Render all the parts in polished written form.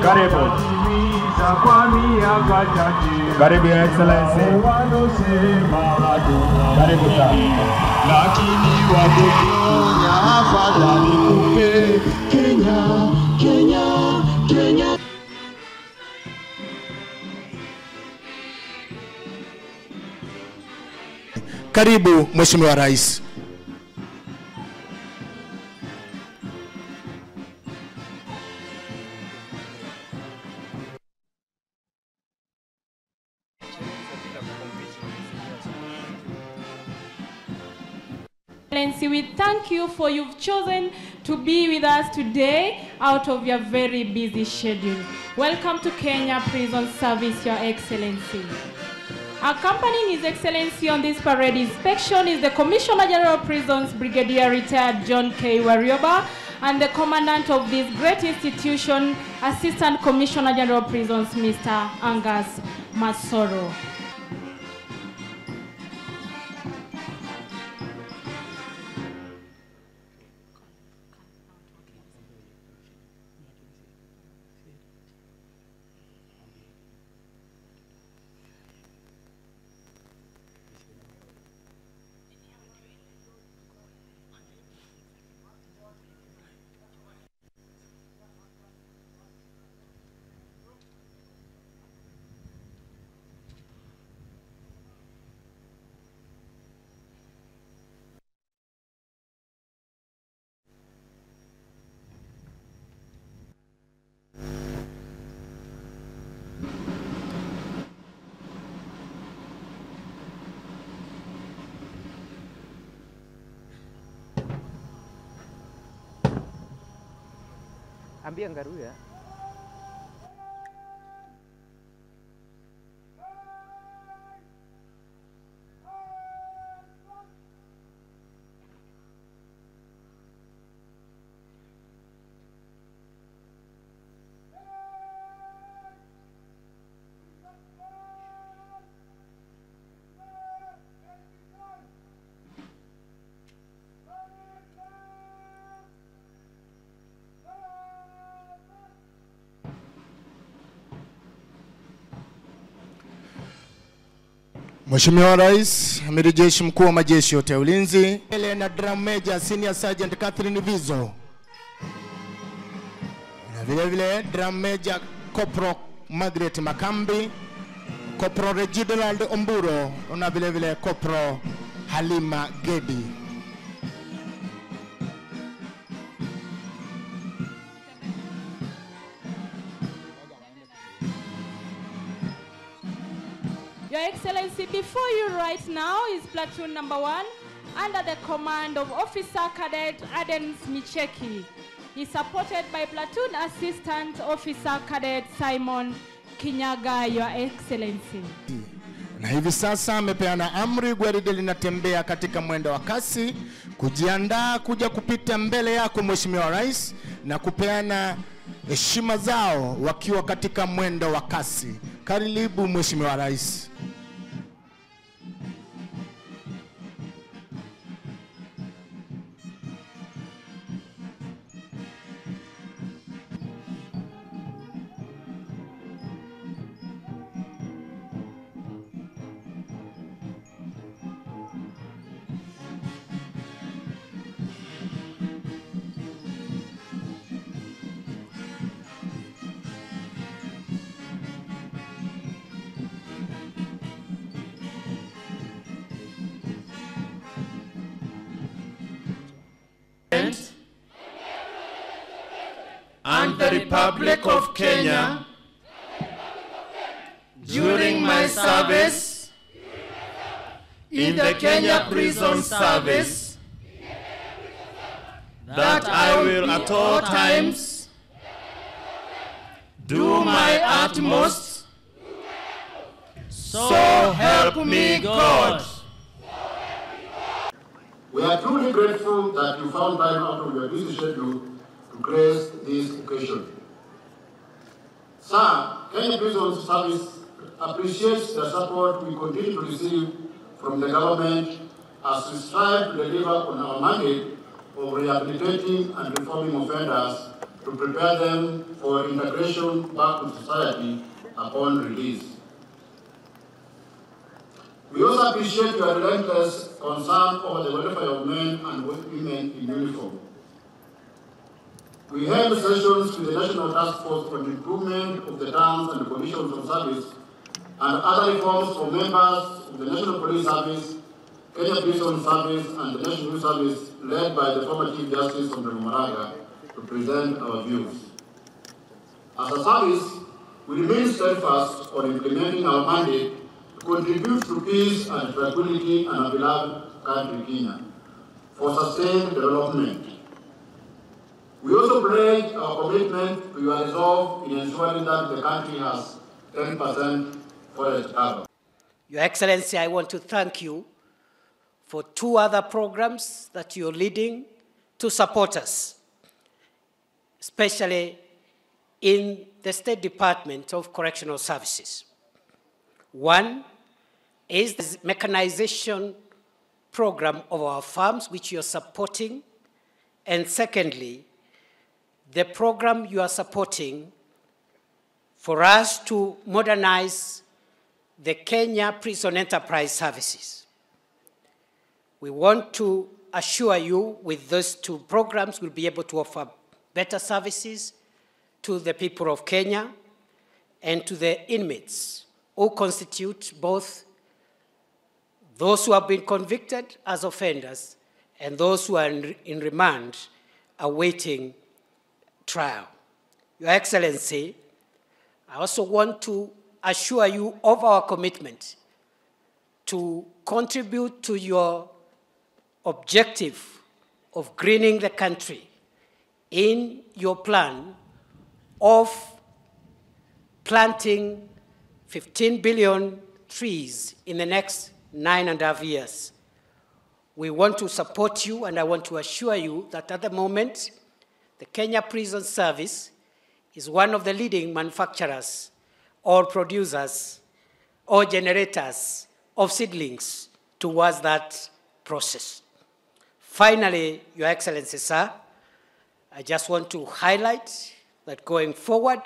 Karibu. Karibu Your Excellency. Karibu sana. Lakini wadunia afadhali kupe Kenya, Kenya, Kenya. Karibu Mheshimiwa Rais. Excellency, we thank you for you've chosen to be with us today out of your very busy schedule. Welcome to Kenya Prison Service, Your Excellency. Accompanying His Excellency on this parade inspection is the Commissioner General of Prisons, Brigadier Retired John K. Warioba, and the Commandant of this great institution, Assistant Commissioner General of Prisons, Mr. Angus Masoro. Ambia ngaru ya. Mheshimiwa Rais, Amiri Jeshi Mkuu wa Majeshi yote ya Ulinzi, na Drum Major Senior Sergeant Catherine Vizo. Na vile vile Drum Major Corporal Margaret Makambi, Corporal Reginald Omburo, na vile vile Corporal Halima Gedi. Your Excellency, before you right now is platoon number 1 under the command of Officer Cadet Adams Micheki. He's supported by Platoon Assistant Officer Cadet Simon Kinyaga, Your Excellency. Na hivi sasa amepeana amri gwaride linatembea katika mwendo wa kasi kujiandaa kuja kupita mbele yako Mheshimiwa Rais na kupeana heshima zao wakiwa katika mwendo wa kasi. Karibu Mheshimiwa Rais. And the Republic of Kenya, during my service in the Kenya Prison Service, that I will at all times do my utmost, so help me God. We are truly grateful that you found time out of your busy schedule to grace this occasion. Sir, Kenya Prison Service appreciates the support we continue to receive from the government as we strive to deliver on our mandate of rehabilitating and reforming offenders to prepare them for integration back to society upon release. We also appreciate your relentless concern over the welfare of men and women in uniform. We held sessions with the National Task Force on improvement of the terms and conditions of service and other reforms for members of the National Police Service, Kenya Prison Service, and the National Youth Service, led by the former Chief Justice of the Maraga, to present our views. As a service, we remain steadfast on implementing our mandate to contribute to peace and tranquility in our beloved country, Kenya, for sustained development. We also pledge our commitment to your resolve in ensuring that the country has 10% forest cover. Your Excellency, I want to thank you for 2 other programs that you're leading to support us, especially in the State Department of Correctional Services. One is the mechanization program of our farms, which you're supporting, and secondly, the program you are supporting for us to modernize the Kenya Prison Enterprise Services. We want to assure you with those 2 programs we'll be able to offer better services to the people of Kenya and to the inmates who constitute both those who have been convicted as offenders and those who are in remand awaiting trial. Your Excellency, I also want to assure you of our commitment to contribute to your objective of greening the country in your plan of planting 15 billion trees in the next 9.5 years. We want to support you, and I want to assure you that at the moment, the Kenya Prison Service is one of the leading manufacturers or producers or generators of seedlings towards that process. Finally, Your Excellency, sir, I just want to highlight that going forward,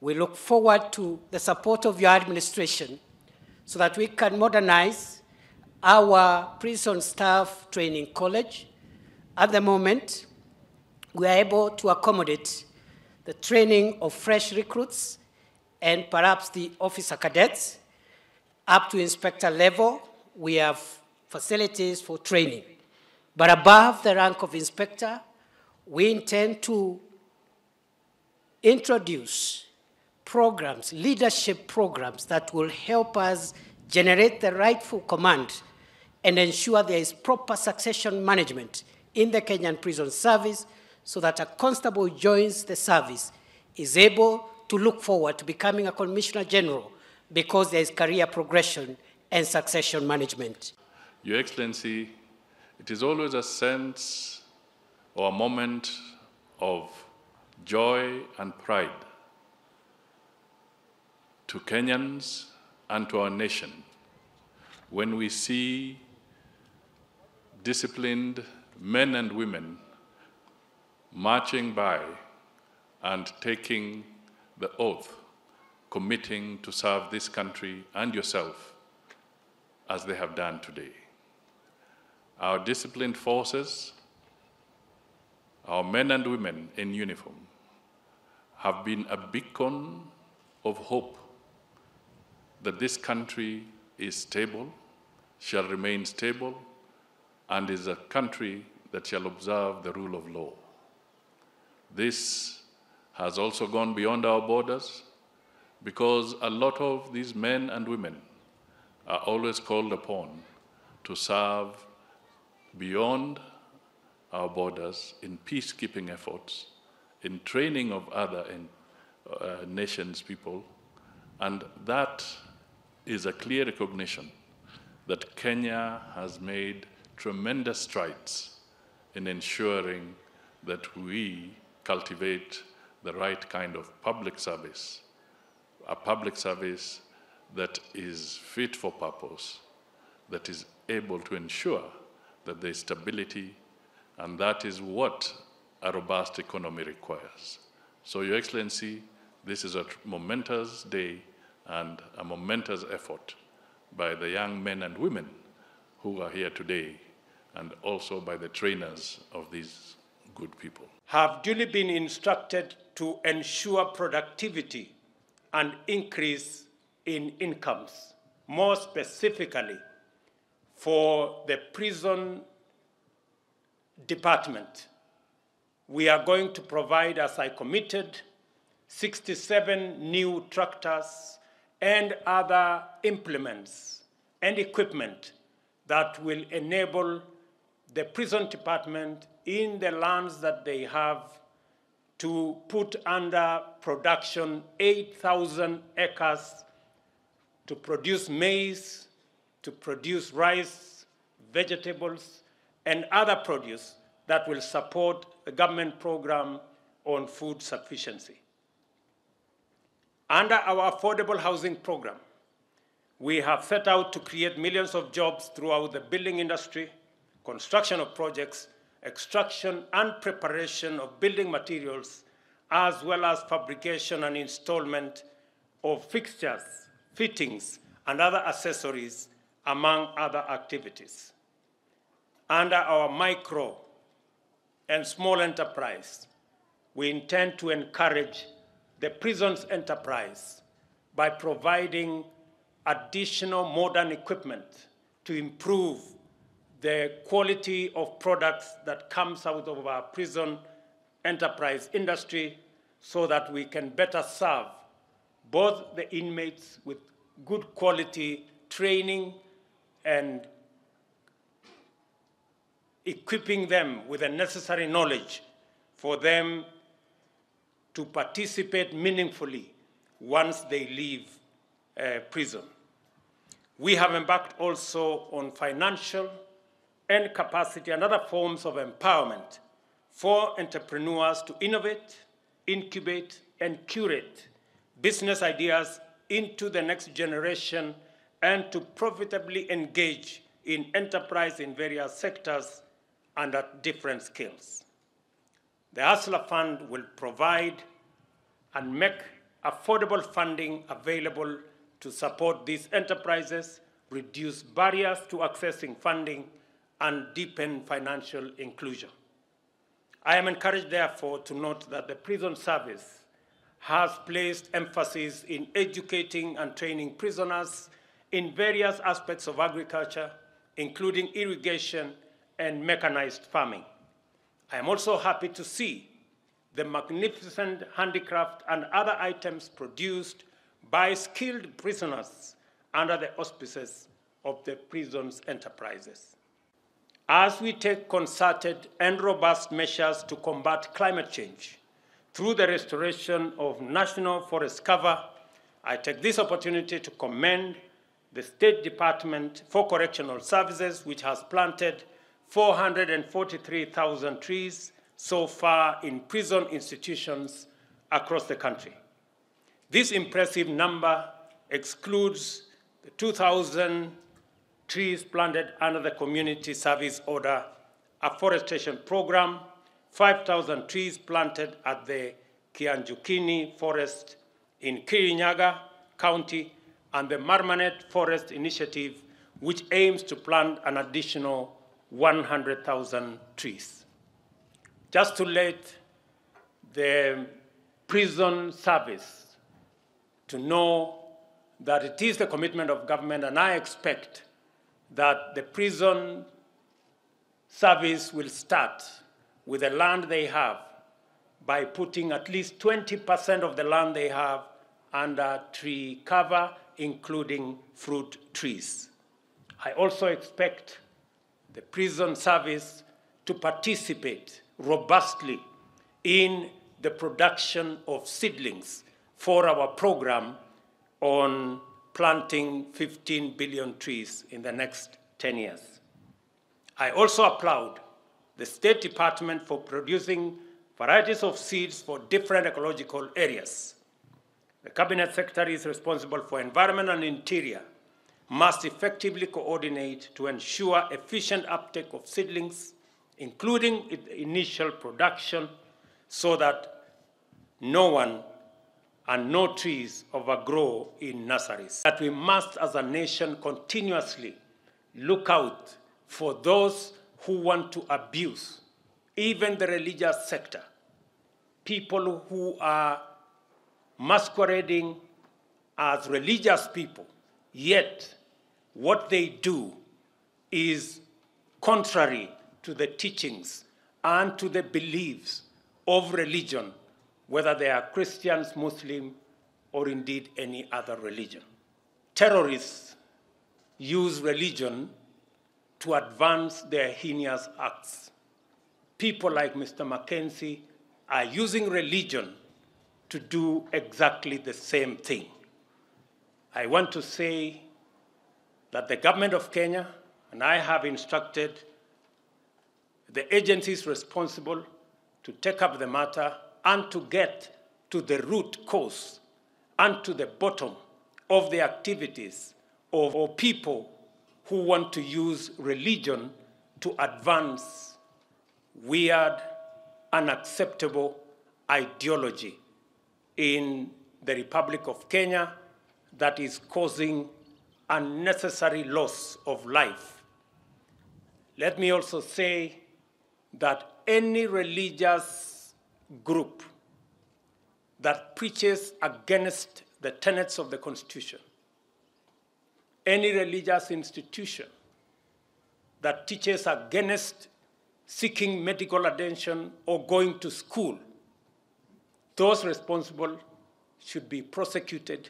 we look forward to the support of your administration so that we can modernize our prison staff training college. At the moment, we are able to accommodate the training of fresh recruits and perhaps the officer cadets. Up to inspector level, we have facilities for training. But above the rank of inspector, we intend to introduce programs, leadership programs that will help us generate the rightful command and ensure there is proper succession management in the Kenyan Prison Service so that a constable who joins the service is able to look forward to becoming a Commissioner General because there is career progression and succession management. Your Excellency, it is always a sense or a moment of joy and pride to Kenyans and to our nation when we see disciplined men and women marching by and taking the oath, committing to serve this country and yourself as they have done today. Our disciplined forces, our men and women in uniform, have been a beacon of hope that this country is stable, shall remain stable, and is a country that shall observe the rule of law. This has also gone beyond our borders because a lot of these men and women are always called upon to serve beyond our borders in peacekeeping efforts, in training of other nations' people, and that is a clear recognition that Kenya has made tremendous strides in ensuring that we cultivate the right kind of public service, a public service that is fit for purpose, that is able to ensure that there is stability And that is what a robust economy requires. So, Your Excellency, this is a momentous day and a momentous effort by the young men and women who are here today, and also by the trainers of these good people. Have duly been instructed to ensure productivity and increase in incomes, more specifically for the prison department. We are going to provide, as I committed, 67 new tractors and other implements and equipment that will enable the prison department in the lands that they have to put under production 8,000 acres to produce maize, to produce rice, vegetables, and other produce that will support the government program on food sufficiency. Under our affordable housing program, we have set out to create millions of jobs throughout the building industry, construction of projects, extraction and preparation of building materials, as well as fabrication and installation of fixtures, fittings, and other accessories, among other activities. Under our micro and small enterprise, we intend to encourage the prison's enterprise by providing additional modern equipment to improve the quality of products that comes out of our prison enterprise industry, so that we can better serve both the inmates with good quality training and equipping them with the necessary knowledge for them to participate meaningfully once they leave prison. We have embarked also on financial and capacity and other forms of empowerment for entrepreneurs to innovate, incubate, and curate business ideas into the next generation and to profitably engage in enterprise in various sectors and at different scales. The Hustler Fund will provide and make affordable funding available to support these enterprises, reduce barriers to accessing funding, and deepen financial inclusion. I am encouraged, therefore, to note that the prison service has placed emphasis in educating and training prisoners in various aspects of agriculture, including irrigation and mechanized farming. I am also happy to see the magnificent handicraft and other items produced by skilled prisoners under the auspices of the prison's enterprises. As we take concerted and robust measures to combat climate change through the restoration of national forest cover, I take this opportunity to commend the State Department for Correctional Services, which has planted 443,000 trees so far in prison institutions across the country. This impressive number excludes the 2,000 trees planted under the Community Service Order Afforestation Program, 5,000 trees planted at the Kianjukini Forest in Kirinyaga County, and the Marmanet Forest Initiative, which aims to plant an additional 100,000 trees. Just to let the prison service to know that it is the commitment of government, and I expect that the prison service will start with the land they have by putting at least 20% of the land they have under tree cover, including fruit trees. I also expect the prison service to participate robustly in the production of seedlings for our program on planting 15 billion trees in the next 10 years. I also applaud the State Department for producing varieties of seeds for different ecological areas. The Cabinet Secretary is responsible for Environment and Interior, must effectively coordinate to ensure efficient uptake of seedlings including initial production, so that no one and no trees overgrow in nurseries. That we must, as a nation, continuously look out for those who want to abuse even the religious sector, people who are masquerading as religious people, yet what they do is contrary to the teachings and to the beliefs of religion, whether they are Christians, Muslim, or indeed any other religion. Terrorists use religion to advance their heinous acts. People like Mr. Mackenzie are using religion to do exactly the same thing. I want to say that the government of Kenya, and I have instructed the agencies responsible to take up the matter and to get to the root cause and to the bottom of the activities of people who want to use religion to advance weird, unacceptable ideology in the Republic of Kenya that is causing unnecessary loss of life. Let me also say that any religious group that preaches against the tenets of the Constitution, any religious institution that teaches against seeking medical attention or going to school, those responsible should be prosecuted.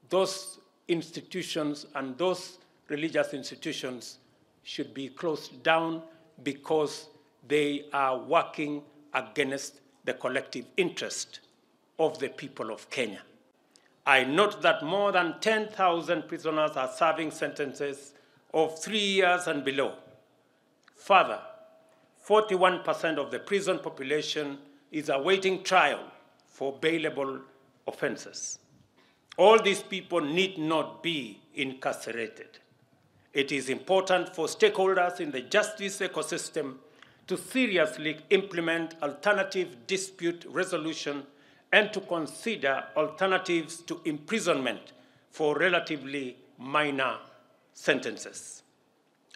Those institutions and those religious institutions should be closed down because they are working against the collective interest of the people of Kenya. I note that more than 10,000 prisoners are serving sentences of 3 years and below. Further, 41% of the prison population is awaiting trial for bailable offenses. All these people need not be incarcerated. It is important for stakeholders in the justice ecosystem to seriously implement alternative dispute resolution and to consider alternatives to imprisonment for relatively minor sentences.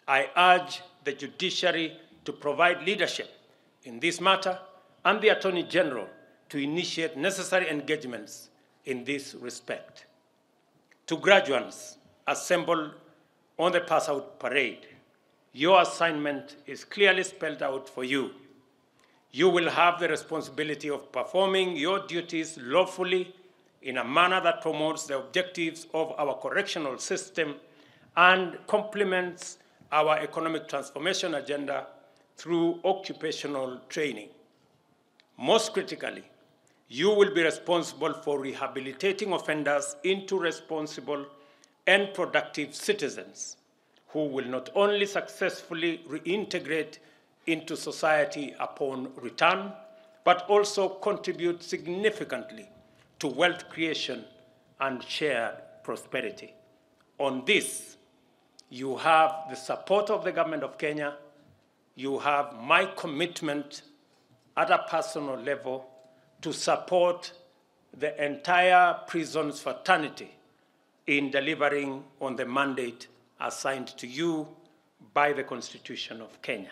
I urge the judiciary to provide leadership in this matter and the Attorney General to initiate necessary engagements in this respect. To graduates assembled on the pass-out parade, your assignment is clearly spelled out for you. You will have the responsibility of performing your duties lawfully in a manner that promotes the objectives of our correctional system and complements our economic transformation agenda through occupational training. Most critically, you will be responsible for rehabilitating offenders into responsible and productive citizens who will not only successfully reintegrate into society upon return, but also contribute significantly to wealth creation and shared prosperity. On this, you have the support of the government of Kenya. You have my commitment at a personal level to support the entire prisons fraternity in delivering on the mandate assigned to you by the Constitution of Kenya.